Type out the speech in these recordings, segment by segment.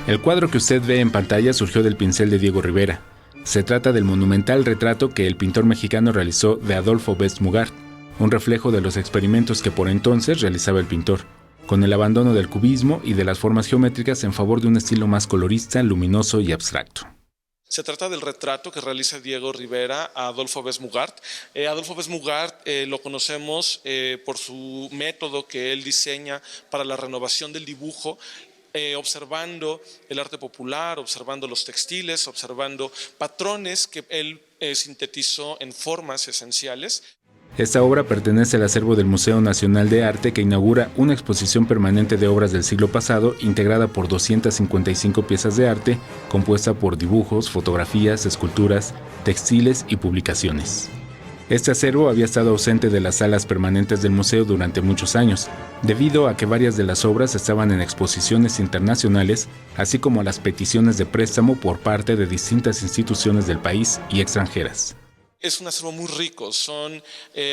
El cuadro que usted ve en pantalla surgió del pincel de Diego Rivera. Se trata del monumental retrato que el pintor mexicano realizó de Adolfo Best Mugart, un reflejo de los experimentos que por entonces realizaba el pintor, con el abandono del cubismo y de las formas geométricas en favor de un estilo más colorista, luminoso y abstracto. Se trata del retrato que realiza Diego Rivera a Adolfo Best Mugart. Adolfo Best Mugart lo conocemos por su método que él diseña para la renovación del dibujo, observando el arte popular, observando los textiles, observando patrones que él sintetizó en formas esenciales. Esta obra pertenece al acervo del Museo Nacional de Arte, que inaugura una exposición permanente de obras del siglo pasado integrada por 255 piezas de arte, compuesta por dibujos, fotografías, esculturas, textiles y publicaciones. Este acervo había estado ausente de las salas permanentes del museo durante muchos años, debido a que varias de las obras estaban en exposiciones internacionales, así como a las peticiones de préstamo por parte de distintas instituciones del país y extranjeras. Es un acervo muy rico, son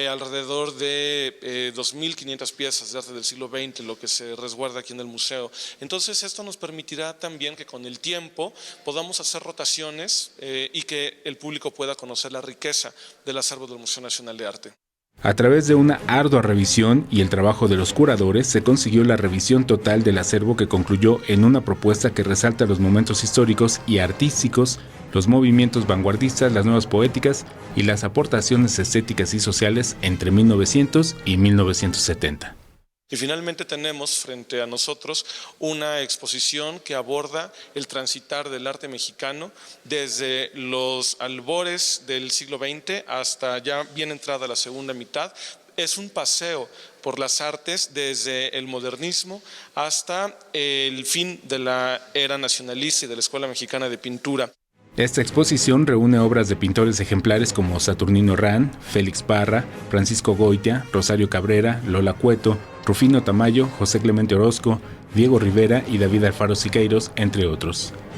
alrededor de 2.500 piezas de arte del siglo XX lo que se resguarda aquí en el museo. Entonces esto nos permitirá también que con el tiempo podamos hacer rotaciones y que el público pueda conocer la riqueza del acervo del Museo Nacional de Arte. A través de una ardua revisión y el trabajo de los curadores, se consiguió la revisión total del acervo, que concluyó en una propuesta que resalta los momentos históricos y artísticos, los movimientos vanguardistas, las nuevas poéticas y las aportaciones estéticas y sociales entre 1900 y 1970. Y finalmente tenemos frente a nosotros una exposición que aborda el transitar del arte mexicano desde los albores del siglo XX hasta ya bien entrada la segunda mitad. Es un paseo por las artes desde el modernismo hasta el fin de la era nacionalista y de la Escuela Mexicana de Pintura. Esta exposición reúne obras de pintores ejemplares como Saturnino Ran, Félix Parra, Francisco Goitia, Rosario Cabrera, Lola Cueto, Rufino Tamayo, José Clemente Orozco, Diego Rivera y David Alfaro Siqueiros, entre otros.